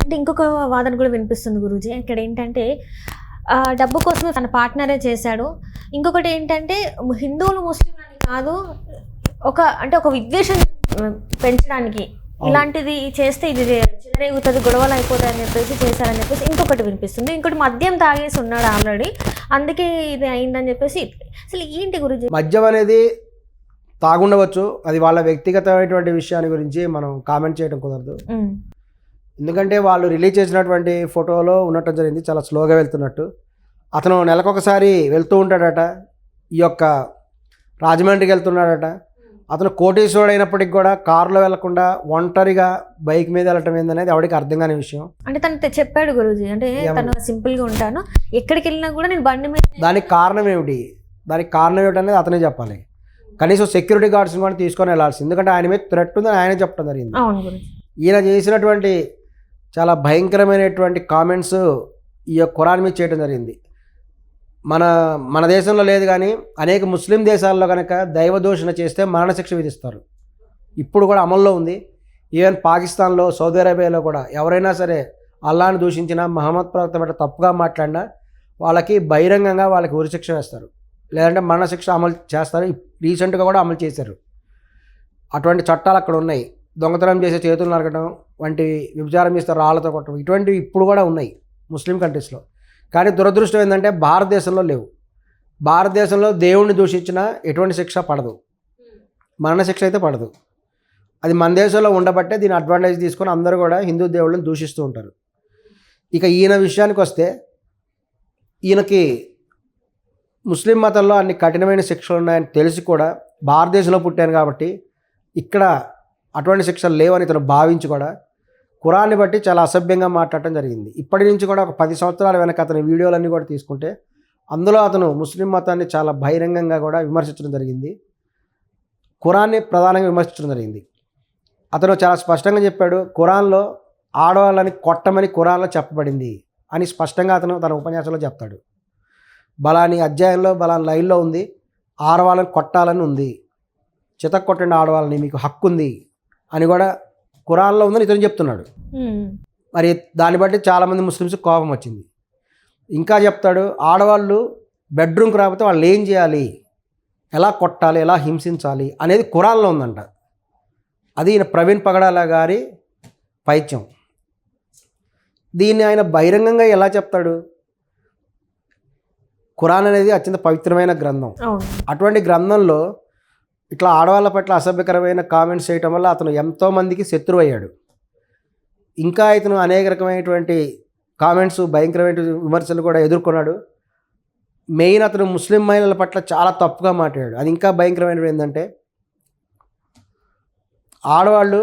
అంటే ఇంకొక వాదన కూడా వినిపిస్తుంది గురూజీ. ఇక్కడ ఏంటంటే డబ్బు కోసమే తన పార్ట్నరే చేశాడు. ఇంకొకటి ఏంటంటే హిందువులు ముస్లింలని కాదు, ఒక విద్వేషం పెంచడానికి ఇలాంటిది చేస్తే ఇది చెలరేగుతుంది, గొడవలు అయిపోతాయి అని చెప్పేసి చేశారని చెప్పేసి ఇంకొకటి వినిపిస్తుంది. ఇంకోటి మద్యం తాగేసి ఉన్నాడు ఆల్రెడీ, అందుకే ఇది అయిందని చెప్పేసి. అసలు ఏంటి గురూజీ? మద్యం అనేది తాగుండవచ్చు, అది వాళ్ళ వ్యక్తిగతమైనటువంటి విషయాన్ని గురించి మనం కామెంట్ చేయడం కుదరదు. ఎందుకంటే వాళ్ళు రిలీజ్ చేసినటువంటి ఫోటోలో ఉండటం జరిగింది చాలా స్లోగా వెళ్తున్నట్టు. అతను నెలకొకసారి వెళ్తూ ఉంటాడట, ఈ యొక్క రాజమండ్రికి వెళ్తున్నాడట. అతను కోటీశ్వరుడు అయినప్పటికి కూడా కారులో వెళ్లకుండా ఒంటరిగా బైక్ మీద వెళ్ళటం ఏందనేది ఎవరికి అర్థం కాని విషయం. అంటే తను చెప్పాడు గురూజీ, అంటే తను సింపుల్గా ఉంటాను, ఎక్కడికి వెళ్ళినా కూడా నేను బండి మీద. దానికి కారణం ఏమిటి అనేది అతనే చెప్పాలి. కనీసం సెక్యూరిటీ గార్డ్స్ని కూడా తీసుకొని వెళ్ళాల్సింది, ఎందుకంటే ఆయన మీద థ్రెట్ ఉందని ఆయనే చెప్పడం జరిగింది. ఈయన చేసినటువంటి చాలా భయంకరమైనటువంటి కామెంట్స్ ఈ యొక్క ఖురాన్ మీద చేయడం జరిగింది. మన దేశంలో లేదు కానీ అనేక ముస్లిం దేశాల్లో కనుక దైవదూషణ చేస్తే మరణశిక్ష విధిస్తారు. ఇప్పుడు కూడా అమల్లో ఉంది. ఈవెన్ పాకిస్తాన్లో, సౌదీ అరేబియాలో కూడా ఎవరైనా సరే అల్లాహ్ని దూషించినా, మహమ్మద్ ప్రవక్త పట్ల తప్పుగా మాట్లాడినా వాళ్ళకి బహిరంగంగా వాళ్ళకి ఉరిశిక్ష వేస్తారు, లేదంటే మరణశిక్ష అమలు చేస్తారు. రీసెంట్గా కూడా అమలు చేశారు. అటువంటి చట్టాలు అక్కడ ఉన్నాయి. దొంగతనం చేసే చేతులు నరకడం వంటివి, వ్యభిచారం చేస్తే రాళ్లతో కొట్టడం, ఇటువంటివి ఇప్పుడు కూడా ఉన్నాయి ముస్లిం కంట్రీస్లో. కానీ దురదృష్టం ఏంటంటే భారతదేశంలో లేవు. భారతదేశంలో దేవుణ్ణి దూషించినా ఎటువంటి శిక్ష పడదు, మరణశిక్ష అయితే పడదు. అది మన దేశంలో ఉండబట్టే దీని అడ్వాంటేజ్ తీసుకొని అందరూ కూడా హిందూ దేవుళ్ళని దూషిస్తూ ఉంటారు. ఇక ఈయన విషయానికి వస్తే, ఈయనకి ముస్లిం మతంలో అన్ని కఠినమైన శిక్షలు ఉన్నాయని తెలిసి కూడా భారతదేశంలో పుట్టాను కాబట్టి ఇక్కడ అటువంటి శిక్షలు లేవని ఇతను భావించి కూడా ఖురాన్ని బట్టి చాలా అసభ్యంగా మాట్లాడటం జరిగింది. ఇప్పటి నుంచి కూడా ఒక 10 సంవత్సరాల వెనక అతని వీడియోలన్నీ కూడా తీసుకుంటే అందులో అతను ముస్లిం మతాన్ని చాలా బహిరంగంగా కూడా విమర్శించడం జరిగింది. ఖురాన్ని ప్రధానంగా విమర్శించడం జరిగింది. అతను చాలా స్పష్టంగా చెప్పాడు, ఖురాన్లో ఆడవాళ్ళని కొట్టమని ఖురాన్లో చెప్పబడింది అని స్పష్టంగా అతను తన ఉపన్యాసంలో చెప్తాడు. బలాని అధ్యాయంలో బలాని లైన్లో ఉంది, ఆడవాళ్ళని కొట్టాలని ఉంది, చితక్ కొట్టండి ఆడవాళ్ళని, మీకు హక్కు ఉంది అని కూడా ఖురాన్లో ఉందని ఇతను చెప్తున్నాడు. మరి దాన్ని బట్టి చాలామంది ముస్లిమ్స్ కోపం వచ్చింది. ఇంకా చెప్తాడు, ఆడవాళ్ళు బెడ్రూమ్కి రాకపోతే వాళ్ళు ఏం చేయాలి, ఎలా కొట్టాలి, ఎలా హింసించాలి అనేది ఖురాన్లో ఉందంట. అది ఈయన ప్రవీణ్ పగడాల గారి పైత్యం. దీన్ని ఆయన బహిరంగంగా ఎలా చెప్తాడు? ఖురాన్ అనేది అత్యంత పవిత్రమైన గ్రంథం. అటువంటి గ్రంథంలో ఇట్లా ఆడవాళ్ళ పట్ల అసభ్యకరమైన కామెంట్స్ చేయటం వల్ల అతను ఎంతోమందికి శత్రువు అయ్యాడు. ఇంకా ఇతను అనేక రకమైనటువంటి కామెంట్స్, భయంకరమైన విమర్శలు కూడా ఎదుర్కొన్నాడు. మెయిన్ అతను ముస్లిం మహిళల పట్ల చాలా తప్పుగా మాట్లాడాడు. అది ఇంకా భయంకరమైనది ఏంటంటే, ఆడవాళ్ళు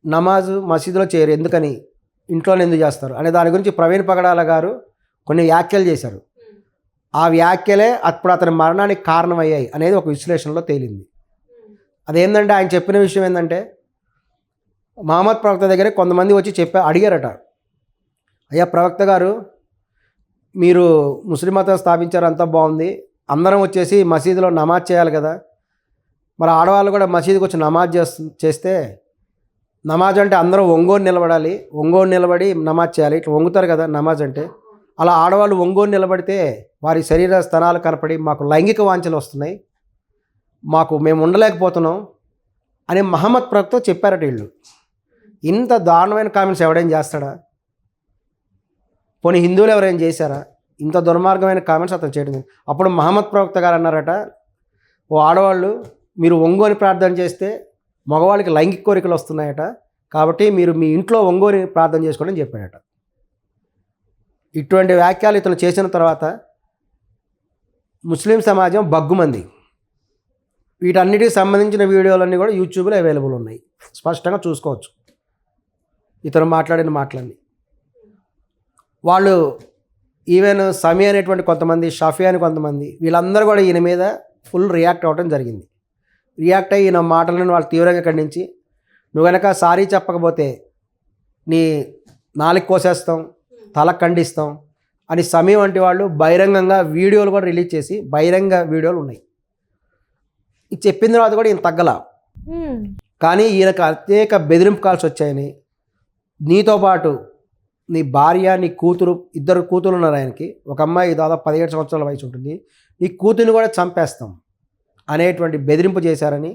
నమాజు మసీదులో చేయరు, ఎందుకని, ఇంట్లోనే ఎందుకు చేస్తారు అనే దాని గురించి ప్రవీణ్ పగడాల గారు కొన్ని వ్యాఖ్యలు చేశారు. ఆ వ్యాఖ్యలే అప్పుడు అతని మరణానికి కారణమయ్యాయి అనేది ఒక విశ్లేషణలో తేలింది. అదేంటంటే, ఆయన చెప్పిన విషయం ఏంటంటే, మహమ్మద్ ప్రవక్త దగ్గర కొంతమంది వచ్చి అడిగారట, అయ్యా ప్రవక్త గారు, మీరు ముస్లిం మతం స్థాపించారు, అంతా బాగుంది, అందరం వచ్చేసి మసీదులో నమాజ్ చేయాలి కదా, మరి ఆడవాళ్ళు కూడా మసీదుకి వచ్చి నమాజ్ చేస్తే, నమాజ్ అంటే అందరూ ఒంగోని నిలబడి నమాజ్ చేయాలి, ఇట్లా వంగుతారు కదా నమాజ్ అంటే, అలా ఆడవాళ్ళు ఒంగోని నిలబడితే వారి శరీర స్థనాలు కనపడి మాకు లైంగిక వాంఛలు వస్తున్నాయి, మేము ఉండలేకపోతున్నాం అని మహమ్మద్ ప్రవక్త చెప్పారట. వీళ్ళు ఇంత దారుణమైన కామెంట్స్ ఎవడైనా చేస్తాడా? పోనీ హిందువులు ఎవరైనా చేశారా? ఇంత దుర్మార్గమైన కామెంట్స్ అతను చేయడం. అప్పుడు మహమ్మద్ ప్రవక్త గారు అన్నారట, ఓ ఆడవాళ్ళు, మీరు ఒంగోని ప్రార్థన చేస్తే మగవాళ్ళకి లైంగిక కోరికలు వస్తున్నాయట, కాబట్టి మీరు మీ ఇంట్లో ఒంగోని ప్రార్థన చేసుకోండి అని చెప్పాడట. ఇటువంటి వ్యాఖ్యలు ఇతను చేసిన తర్వాత ముస్లిం సమాజం బగ్గుమంది. వీటన్నిటికి సంబంధించిన వీడియోలన్నీ కూడా యూట్యూబ్లో అవైలబుల్ ఉన్నాయి, స్పష్టంగా చూసుకోవచ్చు. ఇతను మాట్లాడిన మాటలన్నీ వాళ్ళు, ఈవెన్ సమీ అనేటువంటి కొంతమంది, షఫీ అని కొంతమంది, వీళ్ళందరూ కూడా ఈయన మీద ఫుల్ రియాక్ట్ అవ్వడం జరిగింది. రియాక్ట్ అయ్యి ఈయన మాటలను వాళ్ళు తీవ్రంగా ఖండించి, నువ్వు కనుక సారీ చెప్పకపోతే నీ నాలుగు కోసేస్తాం, తల ఖండిస్తాం అని సమీ వంటి వాళ్ళు బహిరంగంగా వీడియోలు కూడా రిలీజ్ చేసి, బహిరంగ వీడియోలు ఉన్నాయి. ఇది చెప్పిన తర్వాత కూడా ఈయన తగ్గల. కానీ ఈయనకు అనేక బెదిరింపు కాల్స్ వచ్చాయని, నీతో పాటు నీ భార్య నీ కూతురు, ఇద్దరు కూతురు ఉన్నారు ఆయనకి, ఒక అమ్మాయి దాదాపు 17 సంవత్సరాల వయసు ఉంటుంది, నీ కూతురిని కూడా చంపేస్తాం అనేటువంటి బెదిరింపు చేశారని,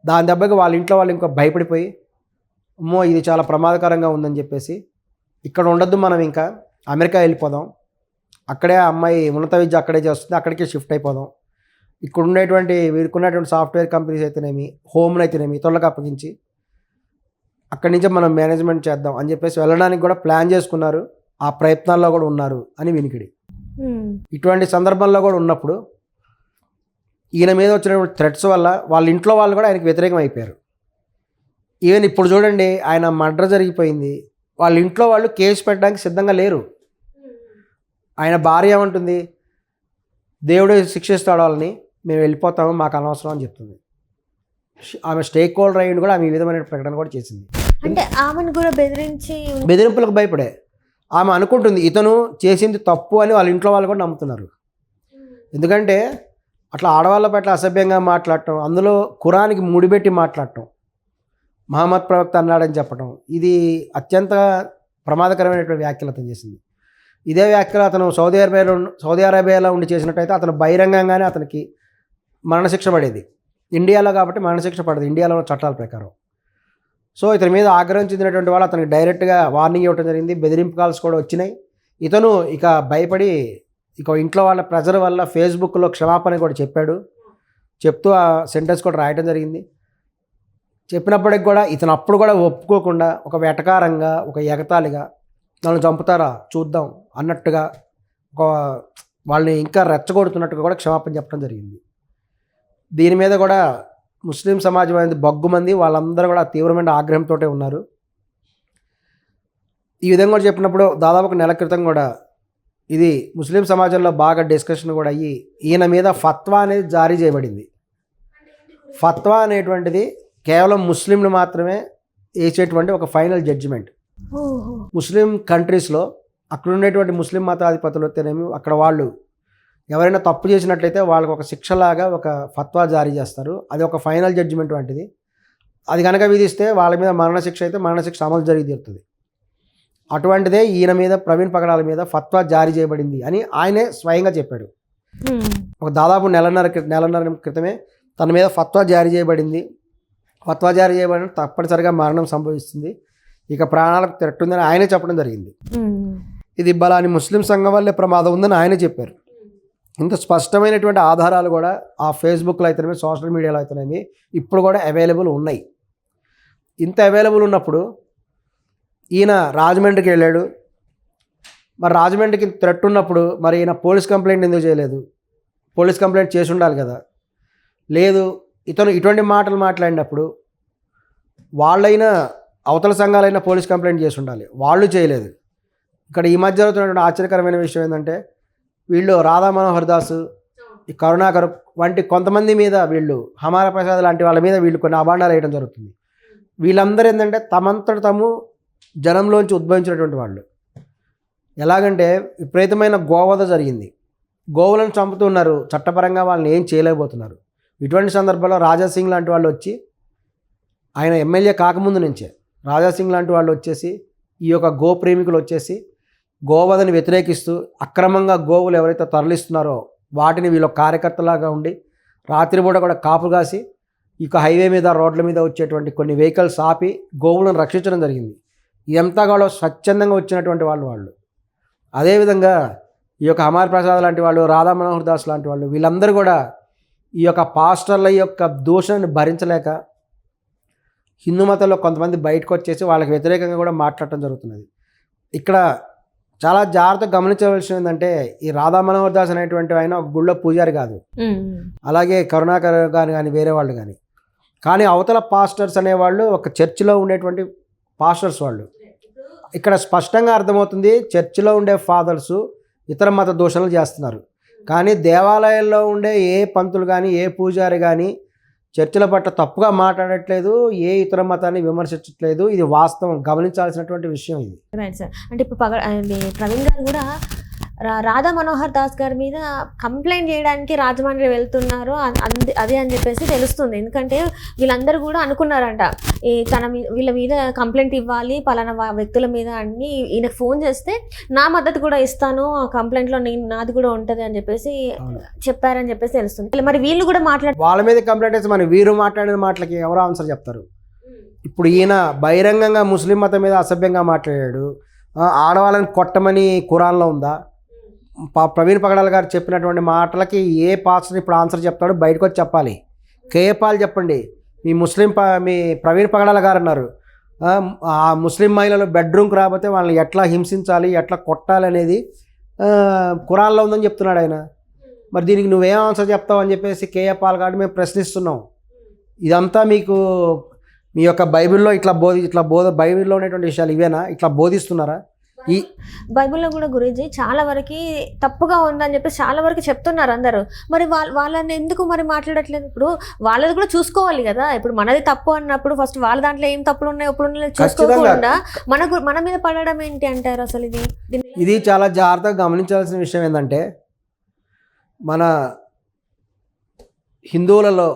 దాని దెబ్బకి వాళ్ళ ఇంట్లో వాళ్ళు ఇంకా భయపడిపోయి అమ్మో ఇది చాలా ప్రమాదకరంగా ఉందని చెప్పేసి ఇక్కడ ఉండొద్దు, మనం ఇంకా అమెరికా వెళ్ళిపోదాం, అక్కడే ఆ అమ్మాయి ఉన్నత విద్య అక్కడే చేస్తుంది, అక్కడికే షిఫ్ట్ అయిపోదాం, ఇక్కడ ఉండేటువంటి వీరికి సాఫ్ట్వేర్ కంపెనీస్ అయితేనేమి, హోమ్ని అయితేనేమి ఇతరులకు అప్పగించి అక్కడి నుంచి మనం మేనేజ్మెంట్ చేద్దాం అని చెప్పేసి వెళ్ళడానికి కూడా ప్లాన్ చేసుకున్నారు, ఆ ప్రయత్నాల్లో కూడా ఉన్నారు అని వినికిడి. ఇటువంటి సందర్భంలో కూడా ఉన్నప్పుడు ఈయన మీద వచ్చినటువంటి థ్రెట్స్ వల్ల వాళ్ళ ఇంట్లో వాళ్ళు కూడా ఆయనకి వ్యతిరేకం అయిపోయారు. ఈవెన్ ఇప్పుడు చూడండి, ఆయన మర్డర్ జరిగిపోయింది, వాళ్ళ ఇంట్లో వాళ్ళు కేసు పెట్టడానికి సిద్ధంగా లేరు. ఆయన భార్య ఏమంటుంది, దేవుడు శిక్షిస్తాడు వాళ్ళని, మేము వెళ్ళిపోతాము, మాకు అనవసరం అని చెప్తుంది. ఆమె స్టేక్ హోల్డర్ అయ్యింది కూడా ఆమె ఈ విధమైన ప్రకటన కూడా చేసింది. అంటే ఆమెను కూడా బెదిరింపులకు భయపడే ఆమె అనుకుంటుంది ఇతను చేసింది తప్పు అని వాళ్ళ ఇంట్లో వాళ్ళు కూడా నమ్ముతున్నారు. ఎందుకంటే అట్లా ఆడవాళ్ళ పట్ల అసభ్యంగా మాట్లాడటం, అందులో ఖురాన్కి ముడిపెట్టి మాట్లాడటం, మహమ్మద్ ప్రవక్త అన్నాడని చెప్పడం, ఇది అత్యంత ప్రమాదకరమైనటువంటి వ్యాఖ్యలు అతను చేసింది. ఇదే వ్యాఖ్యలు అతను సౌదీ అరేబియాలో ఉండి చేసినట్టయితే అతను బహిరంగంగానే అతనికి మరణశిక్ష పడేది. ఇండియాలో కాబట్టి మరణశిక్ష పడదు ఇండియాలో చట్టాల ప్రకారం. సో ఇతని మీద ఆగ్రహం చెందినటువంటి వాళ్ళు అతనికి డైరెక్ట్గా వార్నింగ్ ఇవ్వడం జరిగింది, బెదిరింపు కాల్స్ కూడా వచ్చినాయి. ఇతను ఇక భయపడి ఇక ఇంట్లో వాళ్ళ ప్రెజర్ వల్ల ఫేస్బుక్లో క్షమాపణ కూడా చెప్పాడు, చెప్తూ ఆ సెంటెన్స్ కూడా రాయడం జరిగింది. చెప్పినప్పటికి కూడా ఇతను అప్పుడు కూడా ఒప్పుకోకుండా ఒక వెటకారంగా, ఒక ఎగతాళిగా నన్ను చంపుతారా చూద్దాం అన్నట్టుగా, ఒక వాళ్ళని ఇంకా రెచ్చగొడుతున్నట్టుగా కూడా క్షమాపణ చెప్పడం జరిగింది. దీని మీద కూడా ముస్లిం సమాజం అనేది బగ్గుమంది, వాళ్ళందరూ కూడా తీవ్రమైన ఆగ్రహంతో ఉన్నారు. ఈ విధంగా కూడా చెప్పినప్పుడు దాదాపు 1 నెల క్రితం కూడా ఇది ముస్లిం సమాజంలో బాగా డిస్కషన్ కూడా అయ్యి ఈయన మీద ఫత్వా అనేది జారీ చేయబడింది. ఫత్వా అనేటువంటిది కేవలం ముస్లింలు మాత్రమే వేసేటువంటి ఒక ఫైనల్ జడ్జిమెంట్. ముస్లిం కంట్రీస్లో అక్కడ ఉండేటువంటి ముస్లిం మతాధిపతులు వస్తేనేమి అక్కడ వాళ్ళు ఎవరైనా తప్పు చేసినట్లయితే వాళ్ళకి ఒక శిక్షలాగా ఒక ఫత్వా జారీ చేస్తారు. అది ఒక ఫైనల్ జడ్జిమెంట్ వంటిది. అది కనుక విధిస్తే వాళ్ళ మీద మరణశిక్ష అయితే మరణశిక్ష అమలు జరిగి తీరుతుంది. అటువంటిదే ఈయన మీద, ప్రవీణ్ పగడాల మీద ఫత్వా జారీ చేయబడింది అని ఆయనే స్వయంగా చెప్పాడు. ఒక దాదాపు నెలన్నర క్రితమే తన మీద ఫత్వా జారీ చేయబడింది. ఫత్వా జారీ చేయబడిన తప్పనిసరిగా మరణం సంభవిస్తుంది, ఇక ప్రాణాలకు తిరట్టుందని ఆయనే చెప్పడం జరిగింది. ఇది బలాని ముస్లిం సంఘం వల్లే ప్రమాదం ఉందని ఆయనే చెప్పారు. ఇంత స్పష్టమైనటువంటి ఆధారాలు కూడా ఆ ఫేస్బుక్లో అయితేనేమి, సోషల్ మీడియాలో అయితేనేమి ఇప్పుడు కూడా అవైలబుల్ ఉన్నాయి. ఇంత అవైలబుల్ ఉన్నప్పుడు ఈయన రాజమండ్రికి వెళ్ళాడు. మరి రాజమండ్రికి థ్రెట్ ఉన్నప్పుడు మరి ఈయన పోలీస్ కంప్లైంట్ ఎందుకు చేయలేదు? పోలీస్ కంప్లైంట్ చేసి ఉండాలి కదా. లేదు, ఇతను ఇటువంటి మాటలు మాట్లాడినప్పుడు వాళ్ళైనా అవతల సంఘాలైనా పోలీస్ కంప్లైంట్ చేసి ఉండాలి, వాళ్ళు చేయలేదు. ఇక్కడ ఈ మధ్య జరుగుతున్నటువంటి ఆశ్చర్యకరమైన విషయం ఏంటంటే వీళ్ళు రాధా మనోహర్ దాస్, ఈ కరుణాకర్ వంటి కొంతమంది మీద, వీళ్ళు హమారా ప్రసాద్ లాంటి వాళ్ళ మీద వీళ్ళు కొన్ని అభాండాలు వేయడం జరుగుతుంది. వీళ్ళందరూ ఏంటంటే తమంతట తాము జనంలోంచి ఉద్భవించినటువంటి వాళ్ళు. ఎలాగంటే విపరీతమైన గోవధ జరిగింది, గోవులను చంపుతున్నారు, చట్టపరంగా వాళ్ళని ఏం చేయలేకపోతున్నారు. ఇటువంటి సందర్భంలో రాజాసింగ్ లాంటి వాళ్ళు వచ్చి, ఆయన ఎమ్మెల్యే కాకముందు నుంచే రాజాసింగ్ లాంటి వాళ్ళు వచ్చేసి, ఈ యొక్క గో ప్రేమికులు వచ్చేసి గోవధని వ్యతిరేకిస్తూ అక్రమంగా గోవులు ఎవరైతే తరలిస్తున్నారో వాటిని వీళ్ళ కార్యకర్తలాగా ఉండి రాత్రిపూట కూడా కాపు కాసి ఇక హైవే మీద, రోడ్ల మీద వచ్చేటువంటి కొన్ని వెహికల్స్ ఆపి గోవులను రక్షించడం జరిగింది. ఇదంతా కూడా స్వచ్ఛందంగా వచ్చినటువంటి వాళ్ళు. అదేవిధంగా ఈ యొక్క హమార్ ప్రసాద్ లాంటి వాళ్ళు, రాధా మనోహర్ దాస్ లాంటి వాళ్ళు, వీళ్ళందరూ కూడా ఈ యొక్క పాస్టర్ల యొక్క దూషణని భరించలేక హిందూ మతంలో కొంతమంది బయటకు వచ్చేసి వాళ్ళకి వ్యతిరేకంగా కూడా మాట్లాడటం జరుగుతున్నది. ఇక్కడ చాలా జాగ్రత్తగా గమనించవలసిన ఏంటంటే ఈ రాధా మనోహర్ దాస్ అనేటువంటి ఆయన ఒక గుళ్ళో పూజారి కాదు, అలాగే కరుణాకర్ గారు కానీ వేరే వాళ్ళు కానీ అవతల పాస్టర్స్ అనేవాళ్ళు ఒక చర్చిలో ఉండేటువంటి పాస్టర్స్ వాళ్ళు. ఇక్కడ స్పష్టంగా అర్థమవుతుంది చర్చిలో ఉండే ఫాదర్స్ ఇతర మత దూషణలు చేస్తున్నారు, కానీ దేవాలయాల్లో ఉండే ఏ పంతులు కానీ ఏ పూజారి కానీ చర్చిల పట్ల తప్పుగా మాట్లాడట్లేదు, ఏ ఇతర మతాన్ని విమర్శించట్లేదు. ఇది వాస్తవం, గమనించాల్సినటువంటి విషయం ఇది. Right sir. అంటే ఇప్పుడు ప్రవీణ్ గారు కూడా రాధా మనోహర్ దాస్ గారి మీద కంప్లైంట్ చేయడానికి రాజమండ్రి వెళ్తున్నారు అదే అని చెప్పేసి తెలుస్తుంది. ఎందుకంటే వీళ్ళందరూ కూడా అనుకున్నారంట వీళ్ళ మీద కంప్లైంట్ ఇవ్వాలి పలానా వ్యక్తుల మీద అని. ఈయనకు ఫోన్ చేస్తే నా మద్దతు కూడా ఇస్తాను, ఆ కంప్లైంట్లో నాది కూడా ఉంటుంది అని చెప్పేసి చెప్పారని చెప్పేసి తెలుస్తుంది. మరి వీళ్ళు కూడా వాళ్ళ మీద కంప్లైంట్ చేస్తే మరి వీరు మాట్లాడిన మాటలకి ఎవరు ఆన్సర్ చెప్తారు? ఇప్పుడు ఈయన బహిరంగంగా ముస్లిం మతం మీద అసభ్యంగా మాట్లాడాడు. ఆడవాళ్ళని కొట్టమని ఖురాన్లో ఉందా? ప్రవీణ్ పగడాల గారు చెప్పినటువంటి మాటలకి ఏ పాస్టర్ ఇప్పుడు ఆన్సర్ చెప్తాడు? బయటకు వచ్చి చెప్పాలి. కేఏ పాల్ చెప్పండి. మీ ప్రవీణ్ పగడాల గారు అన్నారు ఆ ముస్లిం మహిళలు బెడ్రూమ్కి రాకపోతే వాళ్ళని ఎట్లా హింసించాలి, ఎట్లా కొట్టాలి అనేది ఖురాన్లో ఉందని చెప్తున్నాడు ఆయన. మరి దీనికి నువ్వేం ఆన్సర్ చెప్తావు అని చెప్పేసి కేఏ పాల్ గారు మేము ప్రశ్నిస్తున్నాం. ఇదంతా మీకు మీ యొక్క బైబిల్లో ఇట్లా బైబిల్లో ఉన్నటువంటి విషయాలు ఇవేనా? ఇట్లా బోధిస్తున్నారా? ఈ బైబిల్లో కూడా గురూజీ చాలా వరకు తప్పుగా ఉందని చెప్పేసి చాలా వరకు చెప్తున్నారు అందరూ. మరి వాళ్ళని ఎందుకు మరి మాట్లాడట్లేదు? ఇప్పుడు వాళ్ళది కూడా చూసుకోవాలి కదా. ఇప్పుడు మనది తప్పు అన్నప్పుడు ఫస్ట్ వాళ్ళ దాంట్లో ఏం తప్పులు ఉన్నాయి ఒప్పుడు చూసుకోకుండా మన మీద పడడం ఏంటి అంటారు? అసలు ఇది చాలా జాగ్రత్తగా గమనించాల్సిన విషయం ఏంటంటే, మన హిందువులలో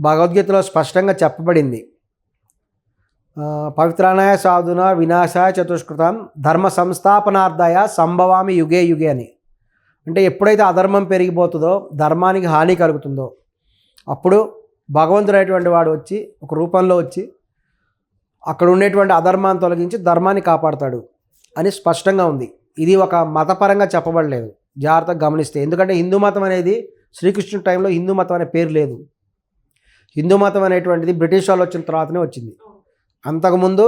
భగవద్గీతలో స్పష్టంగా చెప్పబడింది, పవిత్రానాయ సాధున వినాశాయ చతుష్కృతం ధర్మ సంస్థాపనార్థాయ సంభవామి యుగే యుగే అని. అంటే ఎప్పుడైతే అధర్మం పెరిగిపోతుందో, ధర్మానికి హాని కలుగుతుందో, అప్పుడు భగవంతుడైనటువంటి వాడు వచ్చి ఒక రూపంలో వచ్చి అక్కడ ఉండేటువంటి అధర్మాన్ని తొలగించి ధర్మాన్ని కాపాడతాడు అని స్పష్టంగా ఉంది. ఇది ఒక మతపరంగా చెప్పబడలేదు, జాగ్రత్తగా గమనిస్తే. ఎందుకంటే హిందూ మతం అనేది శ్రీకృష్ణుడి టైంలో హిందూ మతం అనే పేరు లేదు. హిందూ మతం అనేటువంటిది బ్రిటిష్ వాళ్ళు వచ్చిన తర్వాతనే వచ్చింది. అంతకుముందు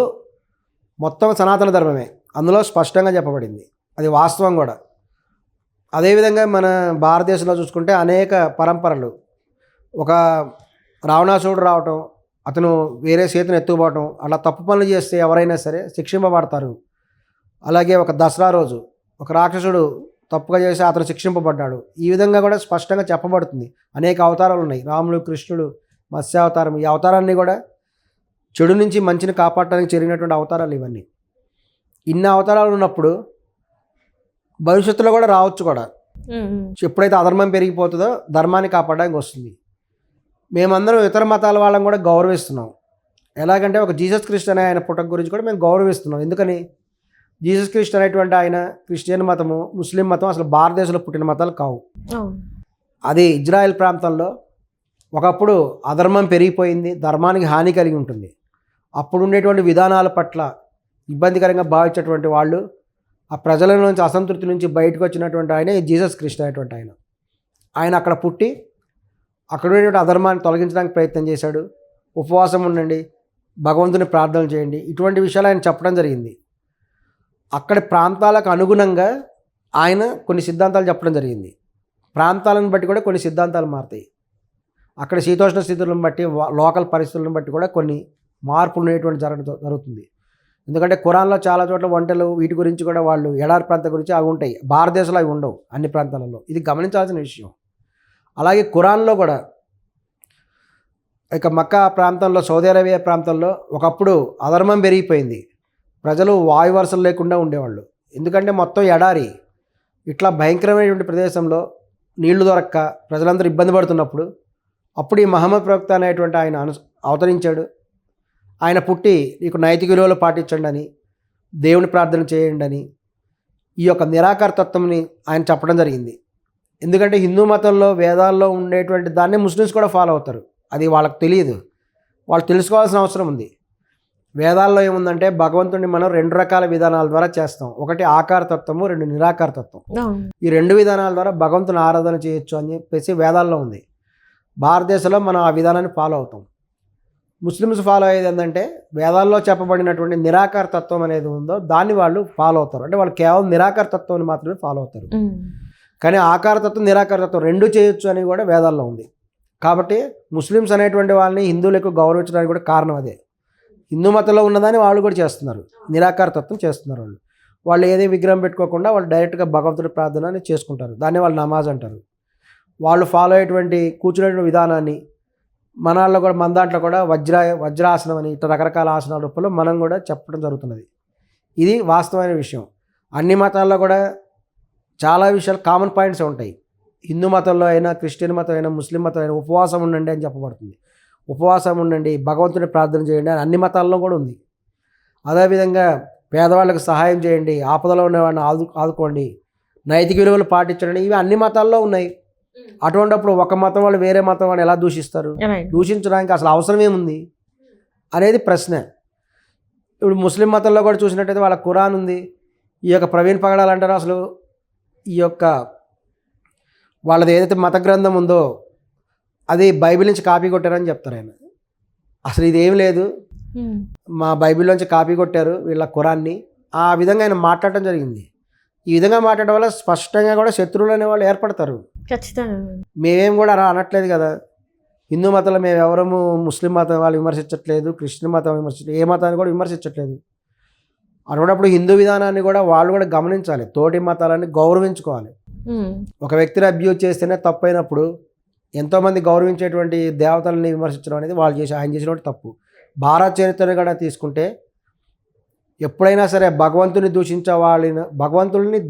మొత్తం సనాతన ధర్మమే, అందులో స్పష్టంగా చెప్పబడింది. అది వాస్తవం కూడా. అదేవిధంగా మన భారతదేశంలో చూసుకుంటే అనేక పరంపరలు, ఒక రావణాసురుడు రావటం, అతను వేరే చేతిని ఎత్తుకుపోవటం, అలా తప్పు పనులు చేస్తే ఎవరైనా సరే శిక్షింపబడతారు. అలాగే ఒక దసరా రోజు ఒక రాక్షసుడు తప్పుగా చేసి అతను శిక్షింపబడ్డాడు. ఈ విధంగా కూడా స్పష్టంగా చెప్పబడుతుంది. అనేక అవతారాలు ఉన్నాయి. రాముడు, కృష్ణుడు, మత్స్యావతారం, ఈ అవతారాన్ని కూడా చెడు నుంచి మంచిని కాపాడటానికి జరిగినటువంటి అవతారాలు ఇవన్నీ. ఇన్ని అవతారాలు ఉన్నప్పుడు భవిష్యత్తులో కూడా రావచ్చు కూడా. ఎప్పుడైతే అధర్మం పెరిగిపోతుందో ధర్మాన్ని కాపాడడానికి వస్తుంది. మేమందరం ఇతర మతాల వాళ్ళని కూడా గౌరవిస్తున్నాం. ఎలాగంటే ఒక జీసస్ క్రిస్ట్ అనే ఆయన పుట్టక గురించి కూడా మేము గౌరవిస్తున్నాం. ఎందుకని? జీసస్ క్రిస్ట్ అనేటువంటి ఆయన క్రిస్టియన్ మతము, ముస్లిం మతం అసలు భారతదేశంలో పుట్టిన మతాలు కావు. అది ఇజ్రాయెల్ ప్రాంతంలో ఒకప్పుడు అధర్మం పెరిగిపోయింది, ధర్మానికి హాని కలిగి ఉంటుంది. అప్పుడు ఉండేటువంటి విధానాల పట్ల ఇబ్బందికరంగా భావించేటువంటి వాళ్ళు, ఆ ప్రజల నుంచి అసంతృప్తి నుంచి బయటకు వచ్చినటువంటి ఆయన జీసస్ క్రిస్ట్ అనేటువంటి ఆయన. ఆయన అక్కడ పుట్టి అక్కడ ఉండేటువంటి అధర్మాన్ని తొలగించడానికి ప్రయత్నం చేశాడు. ఉపవాసం ఉండండి, భగవంతుని ప్రార్థనలు చేయండి, ఇటువంటి విషయాలు ఆయన చెప్పడం జరిగింది. అక్కడి ప్రాంతాలకు అనుగుణంగా ఆయన కొన్ని సిద్ధాంతాలు చెప్పడం జరిగింది. ప్రాంతాలను బట్టి కూడా కొన్ని సిద్ధాంతాలు మారుతాయి. అక్కడ శీతోష్ణ స్థితులను బట్టి, లోకల్ పరిస్థితులను బట్టి కూడా కొన్ని మార్పులు అనేటువంటి జరుగుతుంది. ఎందుకంటే ఖురాన్లో చాలా చోట్ల వంటలు వీటి గురించి కూడా వాళ్ళు ఎడారి ప్రాంతం గురించి అవి ఉంటాయి. భారతదేశంలో అవి ఉండవు అన్ని ప్రాంతాలలో. ఇది గమనించాల్సిన విషయం. అలాగే ఖురాన్లో కూడా ఇక మక్కా ప్రాంతంలో, సౌదీ అరేబియా ప్రాంతంలో ఒకప్పుడు అధర్మం పెరిగిపోయింది. ప్రజలు వాయు వరుసలు లేకుండా ఉండేవాళ్ళు. ఎందుకంటే మొత్తం ఎడారి, ఇట్లా భయంకరమైనటువంటి ప్రదేశంలో నీళ్లు దొరక్క ప్రజలందరూ ఇబ్బంది పడుతున్నప్పుడు అప్పుడు ఈ మహమ్మద్ ప్రవక్త అనేటువంటి ఆయన అవతరించాడు. ఆయన పుట్టి నీకు నైతిక విలువలు పాటించండి అని, దేవుని ప్రార్థన చేయండి అని, ఈ యొక్క నిరాకార తత్వంని ఆయన చెప్పడం జరిగింది. ఎందుకంటే హిందూ మతంలో వేదాల్లో ఉండేటువంటి దాన్ని ముస్లిమ్స్ కూడా ఫాలో అవుతారు. అది వాళ్ళకి తెలియదు, వాళ్ళు తెలుసుకోవాల్సిన అవసరం ఉంది. వేదాల్లో ఏముందంటే భగవంతుడిని మనం 2 రకాల విధానాల ద్వారా చేస్తాం. ఒకటి ఆకార తత్వము, 2 నిరాకార తత్వం. ఈ 2 విధానాల ద్వారా భగవంతుని ఆరాధన చేయొచ్చు అని చెప్పేసి వేదాల్లో ఉంది. భారతదేశంలో మనం ఆ విధానాన్ని ఫాలో అవుతాం. ముస్లిమ్స్ ఫాలో అయ్యేది ఏంటంటే వేదాల్లో చెప్పబడినటువంటి నిరాకార తత్వం అనేది ఉందో దాన్ని వాళ్ళు ఫాలో అవుతారు. అంటే వాళ్ళు కేవలం నిరాకార తత్వాన్ని మాత్రమే ఫాలో అవుతారు. కానీ ఆకార తత్వం, నిరాకార తత్వం 2 చేయొచ్చు అని కూడా వేదాల్లో ఉంది. కాబట్టి ముస్లిమ్స్ అనేటువంటి వాళ్ళని హిందువులకు గౌరవించడానికి కూడా కారణం అదే. హిందూ మతంలో ఉన్నదాన్ని వాళ్ళు కూడా చేస్తున్నారు, నిరాకార తత్వం చేస్తున్నారు. వాళ్ళు ఏదే విగ్రహం పెట్టుకోకుండా వాళ్ళు డైరెక్ట్గా భగవంతుడి ప్రార్థన చేసుకుంటారు. దాన్ని వాళ్ళు నమాజ్ అంటారు. వాళ్ళు ఫాలో అయ్యేటువంటి కూర్చునే విధానాన్ని మన దాంట్లో కూడా వజ్రాసనం అని ఇట్లా రకరకాల ఆసనాల రూపంలో మనం కూడా చెప్పడం జరుగుతున్నది. ఇది వాస్తవమైన విషయం. అన్ని మతాల్లో కూడా చాలా విషయాలు కామన్ పాయింట్స్ ఉంటాయి. హిందూ మతంలో అయినా, క్రిస్టియన్ మతం అయినా, ముస్లిం మతం అయినా ఉపవాసం ఉండండి అని చెప్పబడుతుంది. ఉపవాసం ఉండండి, భగవంతుని ప్రార్థన చేయండి అని అన్ని మతాల్లో కూడా ఉంది. అదేవిధంగా పేదవాళ్ళకి సహాయం చేయండి, ఆపదలో ఉన్నవాడిని ఆదుకోండి, నైతిక విలువలు పాటించండి, ఇవి అన్ని మతాల్లో ఉన్నాయి. అటువంటిప్పుడు ఒక మతం వాళ్ళు వేరే మతం వాళ్ళు ఎలా దూషిస్తారు? దూషించడానికి అసలు అవసరం ఏముంది అనేది ప్రశ్న. ఇప్పుడు ముస్లిం మతంలో కూడా చూసినట్టయితే వాళ్ళ ఖురాన్ ఉంది. ఈ యొక్క ప్రవీణ్ పగడాలు అంటారు, అసలు ఈ యొక్క వాళ్ళది ఏదైతే మత గ్రంథం ఉందో అది బైబిల్ నుంచి కాపీ కొట్టారని చెప్తారు ఆయన. అసలు ఇదేం లేదు, మా బైబిల్లోంచి కాపీ కొట్టారు వీళ్ళ ఖురాన్ని, ఆ విధంగా ఆయన మాట్లాడటం జరిగింది. ఈ విధంగా మాట్లాడడం వల్ల స్పష్టంగా కూడా శత్రువులు అనేవాళ్ళు ఏర్పడతారు. ఖచ్చితంగా మేమేం కూడా అలా అనట్లేదు కదా, హిందూ మతంలో మేము ఎవరము ముస్లిం మతం వాళ్ళు విమర్శించట్లేదు, క్రిస్టియన్ మతం విమర్శించట్లేదు, ఏ మతాన్ని కూడా విమర్శించట్లేదు. అటువంటిప్పుడు హిందూ విధానాన్ని కూడా వాళ్ళు కూడా గమనించాలి, తోటి మతాలని గౌరవించుకోవాలి. ఒక వ్యక్తిని అబ్యూజ్ చేస్తేనే తప్పైనప్పుడు ఎంతోమంది గౌరవించేటువంటి దేవతలని విమర్శించడం అనేది ఆయన చేసినటువంటి తప్పు. భారత చరిత్రను కూడా తీసుకుంటే ఎప్పుడైనా సరే భగవంతుడిని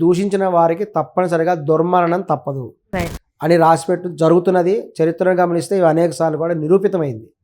దూషించిన వారికి తప్పనిసరిగా దుర్మరణం తప్పదు అని రాసిపెట్టు జరుగుతున్నది. చరిత్రను గమనిస్తే ఇవి అనేక సార్లు కూడా నిరూపితమైంది.